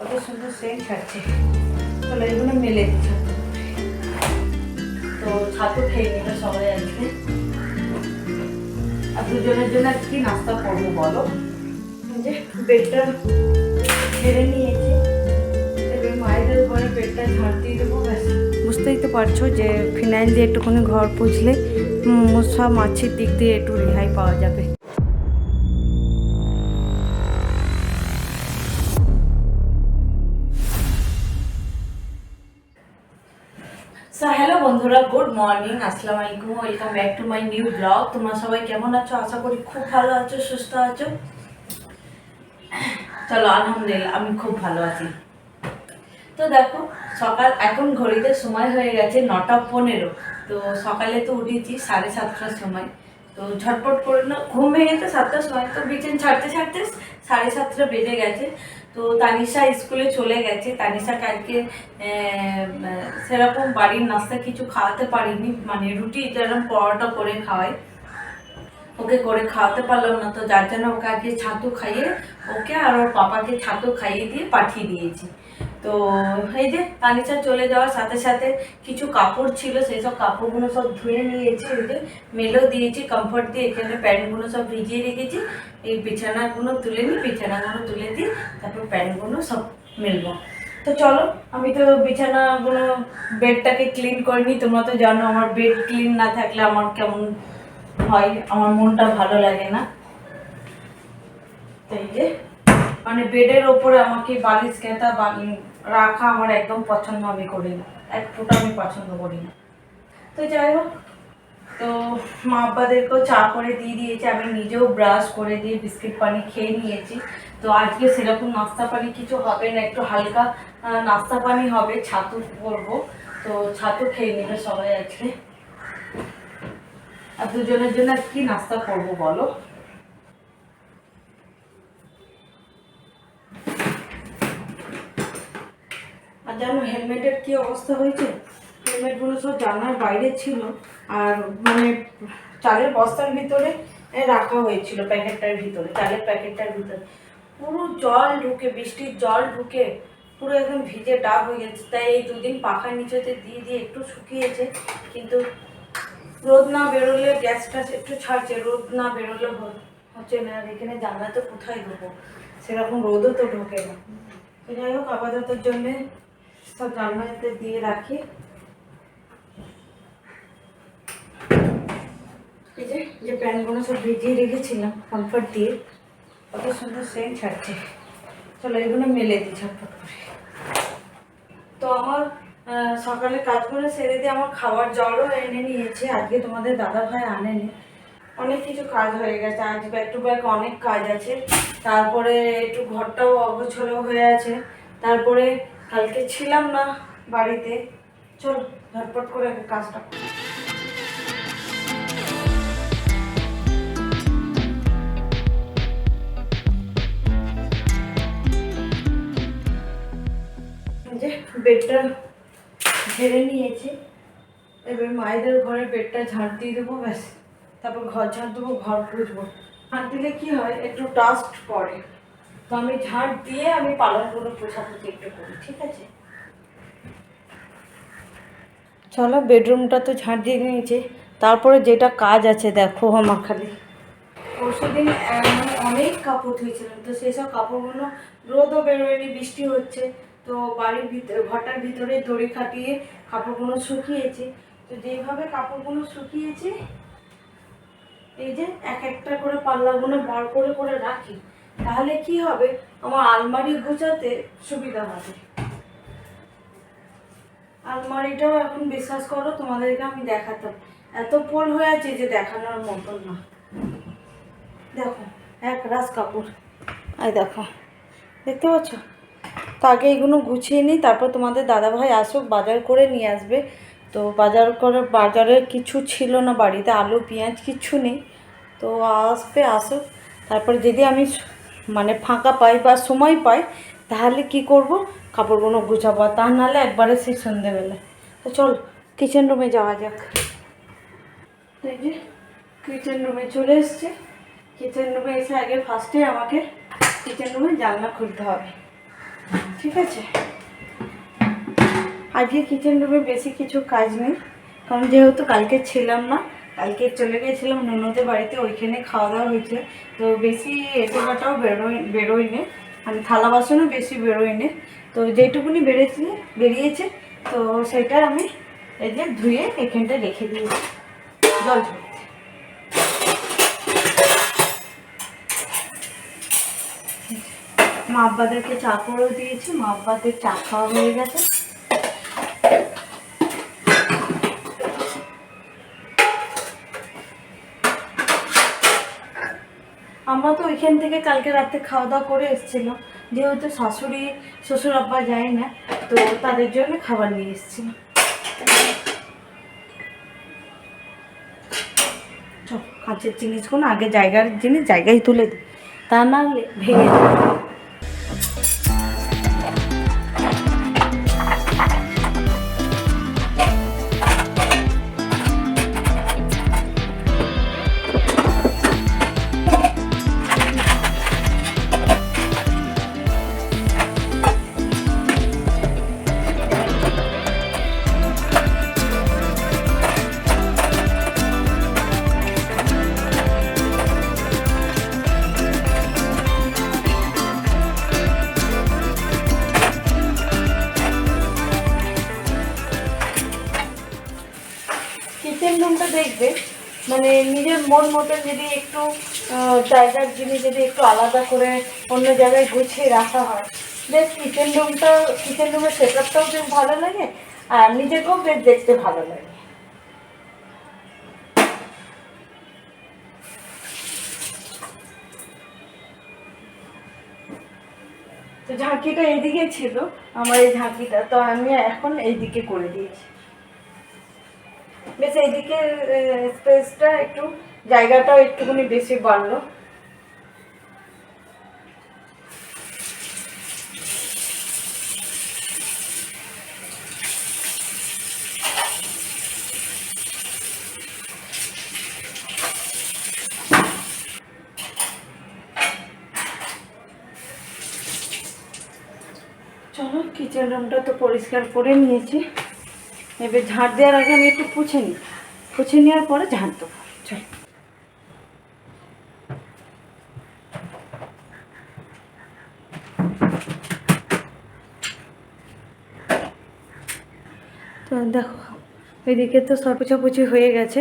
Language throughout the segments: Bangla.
কত সুন্দর সেন্ট ছাড়ছে। চলো এগুলো মেলে দিচ্ছ। তো ছাতু খেয়ে নিবে সবাই আজকে। আর দুজনের জন্য কি নাস্তা করবো বলো? যে বেডটা ছেড়ে নিয়েছি, এবার মায়েদের ঘরে বেডটা ঝাড় দিয়ে দেবো। ব্যাস, বুঝতেই তো পারছো যে ফিনাইল দিয়ে একটুখানি ঘর পুছলে মশা মাছির দিক দিয়ে একটু রেহাই পাওয়া যাবে। সো হ্যালো বন্ধুরা, গুড মর্নিং, আসসালামু আলাইকুম, welcome back to my new blog. তোমরা সবাই কেমন আছো? আশা করি খুব ভালো আছো, সুস্থ আছো। চলো আলহামদুলিল্লাহ আমি খুব ভালো আছি। তো দেখো সকাল এখন ঘড়িতে সময় হয়ে গেছে 9:15। তো সকালে তো উঠেছি 7:30টার সময়। তো ঝটপট করে না ঘুম ভেঙেছে 7টার সময়, তো বিছানা ছাড়তে ছাড়তে 7:30 বেজে গেছে। তো তানিশা স্কুলে চলে গেছে। তানিশা কালকে সেরকম বাড়ির নাস্তা কিছু খাওয়াতে পারিনি, মানে রুটি যেরকম পরোটা করে খাওয়াই, ওকে করে খাওয়াতে পারলাম না। তো যার জন্য ওকে আজকে ছাতু খাইয়ে ওকে আর ওর পাপাকে ছাতু খাইয়ে দিয়ে পাঠিয়ে দিয়েছি। তো এই যে তানিশা চলে যাওয়ার সাথে সাথে কিছু কাপড় ছিল, সেই সব কাপড়গুলো সব ধুয়ে নিয়েছি, ওই যে মেলেও দিয়েছি কমফর্ট দিয়ে। এখানে প্যান্টগুলো সব ভিজিয়ে রেখেছি, এই বিছানাগুলো তুলে নিই, বিছানাগুলো তুলে দিই, তারপর প্যান্টগুলো সব মেলবো। তো চলো, আমি তো বিছানাগুলো বেডটাকে ক্লিন করিনি। তোমরা তো জানো আমার বেড ক্লিন না থাকলে আমার কেমন হয়, আমার মনটা ভালো লাগে না। তাই যে মানে বেডের ওপরে আমাকে বালিশ কেতা রাখা আমার একদম পছন্দ আমি করি না, এক ফোঁটা আমি পছন্দ করি না। তো যাই হোক, তো মা আব্বাদেরকেও চা করে দিয়ে দিয়েছে, আমি নিজেও ব্রাশ করে দিয়ে বিস্কিট পানি খেয়ে নিয়েছি। তো আজকে সেরকম নাস্তা পানি কিছু হবে না, একটু হালকা নাস্তা পানি হবে, ছাতু করবো। তো ছাতু খেয়ে নেবে সবাই আজকে। আর দুজনের জন্য কি নাস্তা করবো বলো? আর জানো হেলমেটের কি অবস্থা হয়েছে? হেলমেটগুলো সব জানার বাইরে ছিল, আর মানে চালের বস্তার ভিতরে রাখা হয়েছিল, প্যাকেটটার ভিতরে, চালের প্যাকেটটার ভিতরে পুরো জল ঢুকে, বৃষ্টির জল ঢুকে পুরো একদম ভিজে ডাব হয়ে গেছে। তাই এই দুদিন পাখার নিচেতে দিয়ে দিয়ে একটু শুকিয়েছে, কিন্তু রোদ না বেরোলে গ্যাসটা একটু ছাড়ছে, রোদ না বেরোলে হচ্ছে না। আর এখানে জানলাতে কোথায় দেবো, সেরকম রোদও তো ঢোকে না। তো যাই হোক, আপাততর জন্যে সব জানলাতে দিয়ে রাখি। এই যে প্যান্টগুলো সব ভিজিয়ে রেখেছিলাম কমফর্ট দিয়ে, কত সুন্দর সেন্ট ছাড়ছে। চলো এগুলো মেলে দিই ঝটপট করে। তো আমার সকালে কাজগুলো সেরে দিয়ে আমার খাবার জলও এনে নিয়েছে, আজকে তোমাদের দাদা ভাই আনেনি। অনেক কিছু কাজ হয়ে গেছে, আজ ব্যাক টু ব্যাক অনেক কাজ আছে। তারপরে একটু ঘরটাও অগোছালো হয়ে আছে। তারপরে কালকে ছিলাম না বাড়িতে। চল ঝটপট করে কাজটা করি। যে বেডটা ঝেড়ে নিয়েছি, এবার মায়েদের ঘরে বেডটা ঝাড় দিয়ে দেবো। ব্যাস, তারপর ঘর ঝাড় দেবো, ঘর পুছবো। ঝাড় দিলে কি হয়, একটু ডাস্ট পড়ে। তো আমি ঝাড় দিয়ে আমি পালনগুলো পোছাপুছি একটু করি, ঠিক আছে? চলো বেডরুমটা তো ঝাড় দিয়ে নিয়েছি, তারপরে যেটা কাজ আছে দেখো আমার খালি। পরশুদিন অনেক কাপড় ধুয়েছিলাম, তো সেই সব কাপড়গুলো রোদও বেরোয়নি, বৃষ্টি হচ্ছে। তো বাড়ির ভিতরে ঘরটার ভিতরে দড়ি খাটিয়ে কাপড়গুলো শুকিয়েছি। তো যেইভাবে কাপড়গুলো শুকিয়েছি, এই যে এক একটা করে পাল্লাগুলো বার করে করে রাখি, তাহলে কি হবে, আমার আলমারি গোছাতে সুবিধা হবে। আলমারিটাও এখন বিশ্বাস করো তোমাদেরকে আমি দেখাতাম, এত পোল হয়ে আছে যে দেখানোর মতন না। দেখো এক রাস কাপড়, এই দেখো, দেখতে পাচ্ছ? তো আগে এগুলো গুছিয়ে নিই, তারপর তোমাদের দাদাভাই আসুক, বাজার করে নিয়ে আসবে। তো বাজারের কিছু ছিল না বাড়িতে, আলু পেঁয়াজ কিচ্ছু নেই। তো আসুক, তারপরে যদি আমি মানে ফাঁকা পাই বা সময় পাই, তাহলে কি করব, কাপড়গুলো গুছাবো। তা নাহলে একবারে সেই সন্ধেবেলা। তো চল কিচেন রুমে যাওয়া যাক। এই যে কিচেন রুমে চলে এসছে। কিচেন রুমে এসে আগে ফার্স্টে আমাকে কিচেন রুমে জানলা খুলতে হবে। ঠিক আছে। আজকে কিচেন রুমে বেশি কিছু কাজ নেই, কারণ যেহেতু কালকে ছিলাম না, কালকে চলে গিয়েছিলাম ননদের বাড়িতে, ওইখানে খাওয়া দাওয়া হয়েছে, তো বেশি এটোকাটাও বেরোয়নি, মানে থালা বাসনও বেশি বেরোয়নি। তো যেটুকুনি বেরিয়েছে তো সেটা আমি এই যে ধুয়ে এখানটায় রেখে দিয়েছি জল ঝরতে। মা আব্বাদেরকে চা করেও দিয়েছি, মা আব্বাদের চা খাওয়া হয়ে গেছে। আমরা তো ওইখান থেকে কালকে রাতে খাওয়া দাওয়া করে এসেছিলাম, যেহেতু শাশুড়ি শ্বশুর আব্বা যায় না, তো তাদের জন্য খাবার নিয়ে এসেছিলাম। কাঁচের জিনিসগুলো আগে জায়গার জিনিস জায়গায় তুলে দিই, তা না ভেঙে যায়। কিচেন রুমটা দেখবে মানে নিজের মন মতন যদি একটু জায়গার জিনিস যদি একটু আলাদা করে অন্য জায়গায় গুছিয়ে রাখা হয়, বেশ কিচেন রুমের সেটআপটাও বেশ ভালো লাগে, আর নিজেকেও বেশ দেখতে ভালো লাগে। তো ঝাঁকিটা এইদিকে ছিল, আমার এই ঝাঁকিটা তো আমি এখন এইদিকে করে দিয়েছি। বেশ এইদিকে স্পেসটা একটু, জায়গাটাও একটুখানি বেশি বাড়লো। চলো, কিচেন রুমটা তো পরিষ্কার করে নিয়েছি, এবার ঝাঁট দেওয়ার আগে আমি একটু পুছে নেওয়ার পরে ঝাঁট দেবো। চলো, তো দেখো এদিকে তো সব পোছাপুছি হয়ে গেছে,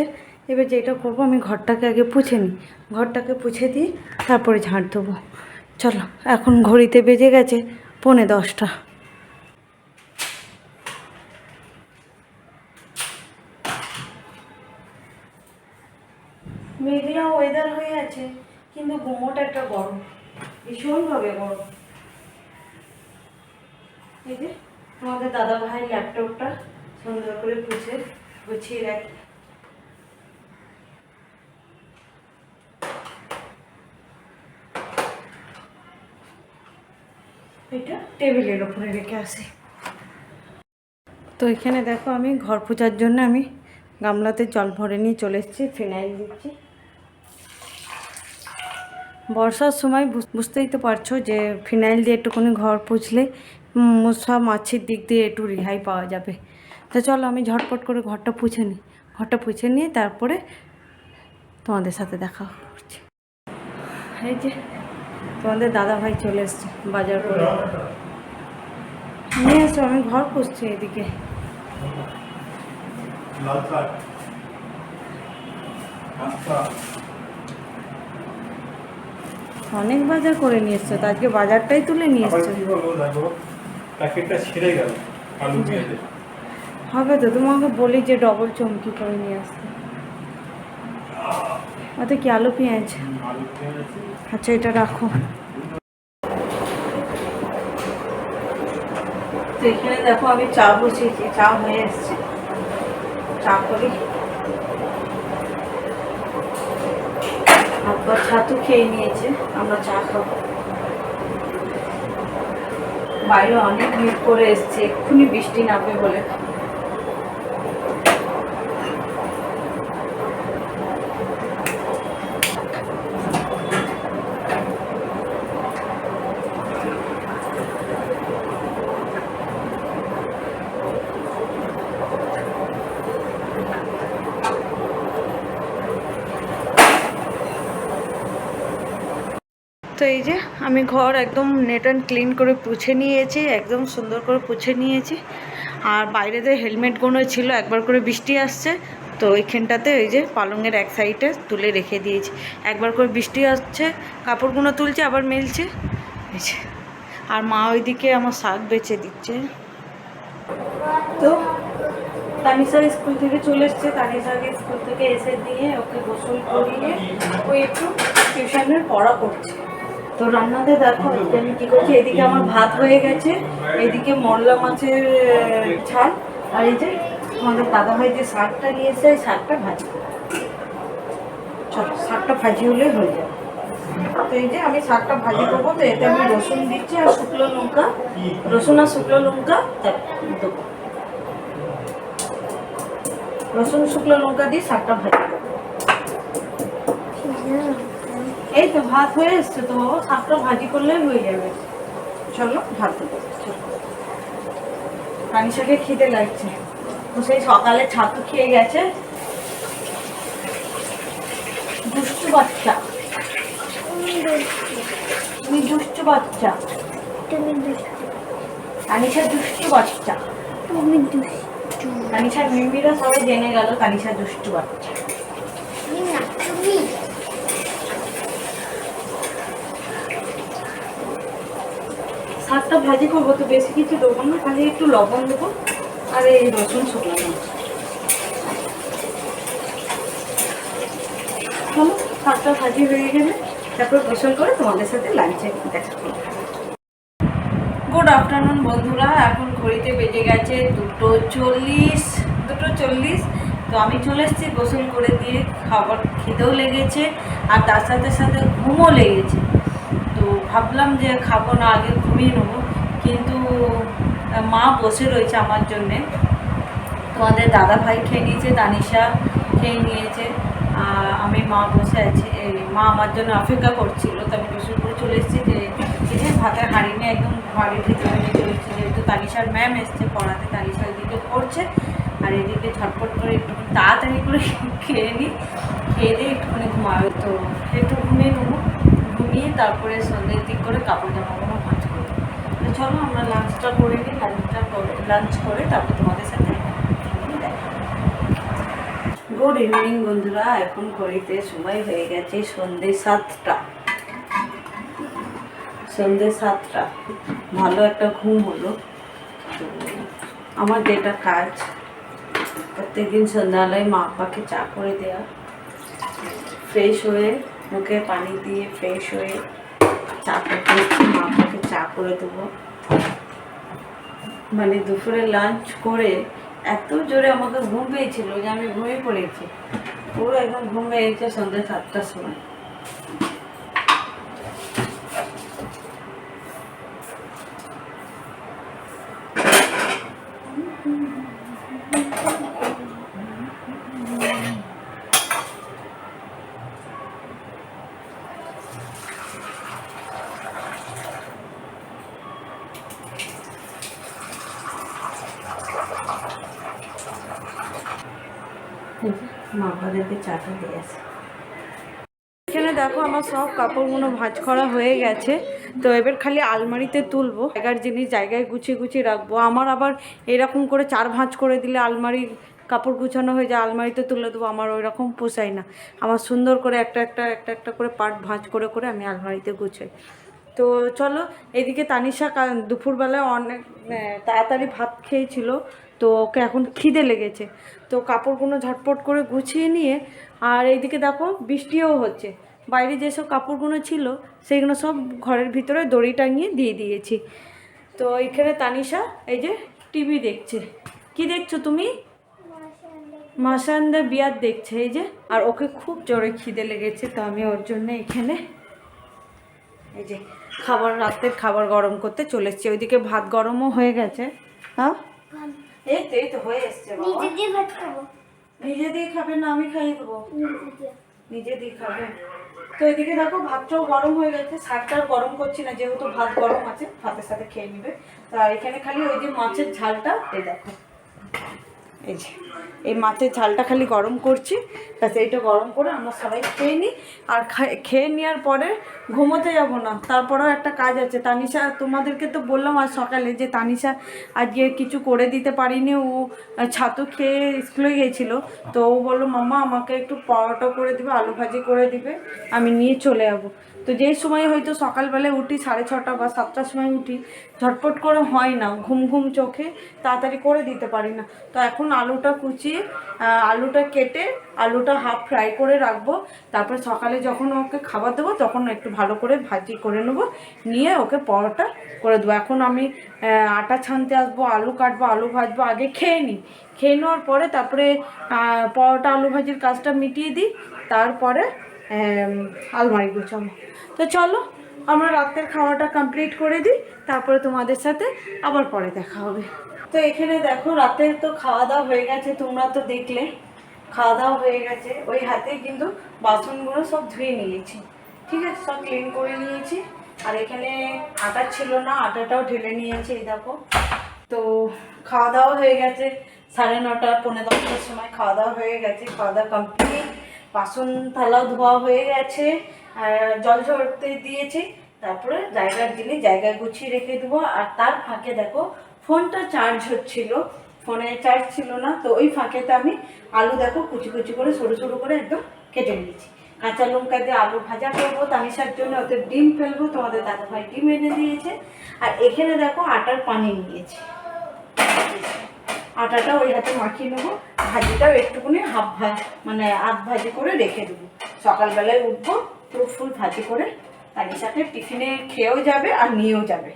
এবার যেটা করবো আমি ঘরটাকে আগে ঘরটাকে পুছে দিয়ে তারপরে ঝাঁট দেবো। চলো, এখন ঘড়িতে বেজে গেছে 9:45। মেঘলা ওয়েদার হয়ে আছে, কিন্তু গুমোট একটা গরম, ভীষণভাবে গরম। এই যে আমাদের দাদা ভাইয়ের ল্যাপটপটা সুন্দর করে গুছিয়ে রাখি। এটা টেবিলের ওপরে রেখে আসি। তো এখানে দেখো আমি ঘর পোছার জন্য আমি গামলাতে জল ভরে নিয়ে চলে এসেছি, ফিনাইল দিচ্ছি। বর্ষার সময় বুঝতেই তো পারছো যে ফিনাইল দিয়ে একটুখানি ঘর পুছলে মশা মাছির দিক দিয়ে একটু রেহাই পাওয়া যাবে। তো চলো আমি ঝটপট করে ঘরটা পুছে নিয়ে তারপরে তোমাদের সাথে দেখা করছি। এই যে তোমাদের দাদা ভাই চলে এসছে বাজার করে নিয়ে এসো, আমি ঘর পুছছি এদিকে। অনেক বাজার করে নিয়ে এসছো, তো আজকে বাজারটাই তুলে নিয়ে এসছো। হবে তো, তোমাকে বলি যে ডবল চমকি করে নিয়ে আসতে। ওতে কি আলু পেঁয়াজ? আচ্ছা, এটা রাখো। তো এখানে দেখো আমি চা বসিয়েছি, চা হয়ে এসছে, চা করি। আব্বা ছাতু খেয়ে নিয়েছে, আমরা চা খাবো। বাইরে অনেক ভিড় করে এসছে, এক্ষুনি বৃষ্টি নামবে বলে। তো এই যে আমি ঘর একদম নেট অ্যান্ড ক্লিন করে পুছে নিয়েছি, একদম সুন্দর করে পুছে নিয়েছি। আর বাইরেতে হেলমেটগুলো ছিল, একবার করে বৃষ্টি আসছে তো ওইখানটাতে ওই যে পালঙের এক সাইডে তুলে রেখে দিয়েছি। একবার করে বৃষ্টি আসছে, কাপড়গুলো তুলছে আবার মেলছে। আর মা ওইদিকে আমার শাক বেচে দিচ্ছে। তো তানিশা স্কুল থেকে চলে এসছে, তানিশাকে স্কুল থেকে এসে দিয়ে ওকে গোসল করিয়ে ওই একটু টিউশনের পড়া করছে। তো রান্নাতে দেখো আমি কী করছি, এদিকে আমার ভাত হয়ে গেছে, এদিকে মরলা মাছের ঝাল, আর এই যে আমাদের দাদাভাই যে শাকটা নিয়ে এসে এই শাকটা ভাজি, শাকটা ভাজি হলে হয়ে যাবে। তো এই যে আমি শাকটা ভাজি করবো, তো এতে আমি রসুন দিচ্ছি আর শুকনো লঙ্কা, রসুন আর শুকনো লঙ্কা দেবো, রসুন শুকনো লঙ্কা দিয়ে শাকটা ভাজি করবো। এই তো ভাত হয়ে এসছে, তো শাকটা ভাজি করলে হয়ে যাবে। চলো ভাত দেবো। তানিশাকে খিদে লাগছে, তো সেই সকালে ছাতু খেয়ে গেছে। দুষ্টু বাচ্চা, তুমি দুষ্টু বাচ্চা, তানিশা দুষ্টু বাচ্চা, তুমি দুষ্টু। তানিশার মিমিরা সবাই জেনে গেল তানিশা দুষ্টু বাচ্চা। শাকটা ভাজি করবো তো বেশি কিছু দেবো না, খালি একটু লবণ দেবো আর এই রসুন শুকনো লঙ্কা। চলো শাকটা ভাজি হয়ে গেলে তারপর গোসল করে তোমাদের সাথে লাঞ্চে দেখা করবো। গুড আফটারনুন বন্ধুরা, এখন ঘড়িতে বেজে গেছে 2:40। তো আমি চলে এসেছি গোসল করে দিয়ে, খাবার খেতেও লেগেছে আর তার সাথে সাথে ঘুমও লেগেছে। তো ভাবলাম যে খাবো না, আগে ঘুমিয়ে নেবো, কিন্তু মা বসে রয়েছে আমার জন্যে। তোমাদের দাদা ভাই খেয়ে নিয়েছে, তানিশা খেয়ে নিয়েছে, আমি মা বসে আছি। মা আমার জন্য অপেক্ষা করছিল, তো আমি গোসল করে চলে এসেছি। যে ভাতের হাঁড়ি নিয়ে একদম বাড়ির ভিতরে নিয়ে চলে এসেছি, যেহেতু তানিশার ম্যাম এসছে পড়াতে, তানিশা এদিকে পড়ছে আর এদিকে ঝটপট করে একটুখানি তাড়াতাড়ি করে খেয়ে নিই, খেয়ে দিয়ে একটুখানি ঘুমাবে। তো একটু ঘুমিয়ে নেবো, ঘুমিয়ে তারপরে সন্ধ্যের দিক করে কাপড় জামাগুলো ভাঁজ করবো। তো চলো আমরা লাঞ্চটা করে নিই, লাঞ্চ করে তারপর তোমাদের সাথে দেখা। গুড ইভিনিং বন্ধুরা, এখন ঘড়িতে সময় হয়ে গেছে সন্ধ্যে 7টা। ভালো একটা ঘুম হলো। তো আমার যেটা কাজ প্রত্যেকদিন সন্ধ্যাবেলায় মা আপাকে চা করে দেওয়া, ফ্রেশ হয়ে মুখে পানি দিয়ে ফ্রেশ হয়ে চা করতে মা আপাকে চা করে দেবো। মানে দুপুরে লাঞ্চ করে এত জোরে আমাকে ঘুম পেয়েছিল যে আমি ঘুমিয়ে পড়েছি, পুরো একদম ঘুম পেয়েছে সন্ধ্যে 7টার সময়। মা বাবাদেরকে চাটা দিয়ে আসে। এখানে দেখো আমার সব কাপড়গুলো ভাঁজ করা হয়ে গেছে, তো এবার খালি আলমারিতে তুলবো, জায়গার জিনিস জায়গায় গুছিয়ে গুছিয়ে রাখবো। আমার আবার এরকম করে 4 ভাঁজ করে দিলে আলমারির কাপড় গুছানো হয়ে যায়, আলমারিতে তুলে দেবো, আমার ওই রকম পোষায় না। আমার সুন্দর করে একটা একটা করে পার্ট ভাঁজ করে করে আমি আলমারিতে গুছাই। তো চলো, এদিকে তানিশা দুপুরবেলায় অনেক তাড়াতাড়ি ভাত খেয়েছিল, তো ওকে এখন খিদে লেগেছে। তো কাপড়গুলো ঝটপট করে গুছিয়ে নিয়ে, আর এইদিকে দেখো বৃষ্টিও হচ্ছে, বাইরে যেসব কাপড়গুলো ছিল সেইগুলো সব ঘরের ভিতরে দড়ি টাঙিয়ে দিয়ে দিয়েছি। তো এইখানে তানিশা এই যে টিভি দেখছে। কি দেখছো তুমি? মাসান্দা বিয়ার দেখছে এই যে। আর ওকে খুব জোরে খিদে লেগেছে, তো আমি ওর জন্য এখানে এই যে রাতের খাবার গরম করতে চলে এসেছি। ওইদিকে ভাত গরমও হয়ে গেছে। হ্যাঁ এই তো হয়ে এসছে। নিজে দিয়ে খাবে না আমি খাইয়ে দেবো? নিজে দিয়ে খাবে। তো এদিকে দেখো ভাতটাও গরম হয়ে গেছে, শাকটা গরম করছি না যেহেতু ভাত গরম আছে, ভাতের সাথে খেয়ে নেবে। তা এখানে খালি ওই যে মাছের ঝালটা এই দেখো, এই যে এই মাছের ঝালটা খালি গরম করছি, ব্যাস এইটা গরম করে আমরা সবাই খেয়ে নিই। আর খেয়ে নেওয়ার পরে ঘুমোতে যাব না, তারপরেও একটা কাজ আছে। তানিশা, তোমাদেরকে তো বললাম আজ সকালে যে তানিশা আজকে কিছু করে দিতে পারিনি, ও ছাতু খেয়ে স্কুলে গিয়েছিলো। তো ও বললো মাম্মা আমাকে একটু পরোটা করে দিবে, আলু ভাজি করে দিবে, আমি নিয়ে চলে যাবো। তো যেই সময় হয়তো সকালবেলায় উঠি 6:30 বা 7টার সময় উঠি, ঝটপট করে হয় না, ঘুম ঘুম চোখে তাড়াতাড়ি করে দিতে পারি না। তো এখন আলুটা কুচিয়ে আলুটা কেটে আলুটা হাফ ফ্রাই করে রাখবো, তারপরে সকালে যখন ওকে খাবার দেবো তখন একটু ভালো করে ভাজি করে নেবো, নিয়ে ওকে পরোটা করে দেবো। এখন আমি আটা ছানতে আসবো, আলু কাটবো, আলু ভাজবো, আগে খেয়ে নিই। খেয়ে নেওয়ার পরে তারপরে পরোটা আলু ভাজির কাজটা মিটিয়ে দিই, তারপরে আলমারি গুছাবো। তো চলো আমরা রাতের খাওয়াটা কমপ্লিট করে দিই, তারপরে তোমাদের সাথে আবার পরে দেখা হবে। তো এখানে দেখো রাতে তো খাওয়া দাওয়া হয়ে গেছে, তোমরা তো দেখলে খাওয়া দাওয়া হয়ে গেছে। ওই হাতে কিন্তু বাসনগুলো সব ধুয়ে নিয়েছি, ঠিক আছে, সব ক্লিন করে নিয়েছি। আর এখানে আটা ছিল না, আটাটাও ঢেলে নিয়েছি, এই দেখো। তো খাওয়া দাওয়া হয়ে গেছে 9:30 পৌনে 10টার সময় খাওয়া দাওয়া হয়ে গেছে, খাওয়া দাওয়া কমপ্লিট। বাসন থালাও ধোয়া হয়ে গেছে, জল ঝরতে দিয়েছি, তারপরে জায়গার জিনিস জায়গায় গুছিয়ে রেখে দেবো। আর তার ফাঁকে দেখো ফোনটা চার্জ হচ্ছিল, ফোনে চার্জ ছিল না, তো ওই ফাঁকেতে আমি আলু দেখো কুচি কুচি করে সরু সরু করে একদম কেটে নিয়েছি। কাঁচা লঙ্কা দিয়ে আলু ভাজা করবো তানিশার জন্য, ওতে ডিম ফেলবো, তোমাদের দাদাভাই ডিম এনে দিয়েছে। আর এখানে দেখো আটার পানি নিয়েছি, আটাটা ওই হাতে মাখিয়ে নেবো, ভাজিটাও একটুখানি মানে আধ ভাজি করে রেখে দেবো। সকালবেলায় উঠবো পুরো ফুল ভাজি করে, তানিশাকে টিফিনে খেয়েও যাবে আর নিয়েও যাবে।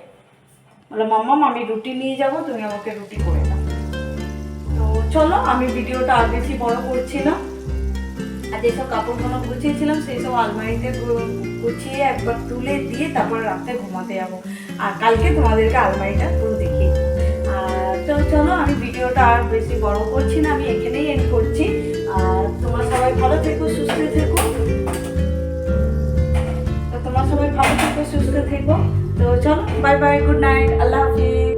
বলে মাম্মাম আমি রুটি নিয়ে যাব, তুমি আমাকে রুটি করে দাও। তো চলো আমি ভিডিওটা আর বেশি বড় করছি না। আর যেসব কাপড়গুলো গুছিয়েছিলাম সেই সব আলমারিতে গুছিয়ে একবার তুলে দিয়ে তারপর রাতে ঘুমাতে যাবো। আর কালকে তোমাদেরকে আলমারিটা পুরো দেখিয়ে দেবো। তো চলো আমি ভিডিওটা আর বেশি বড় করছি না, আমি এখানেই এন্ড করছি। আর তোমরা সবাই ভালো থেকো, সুস্থ থেকো। তো তোমরা সবাই ভালো থেকো, সুস্থ থেকো। তো চলো বাই বাই, গুড নাইট, আল্লাহ হাফিজ।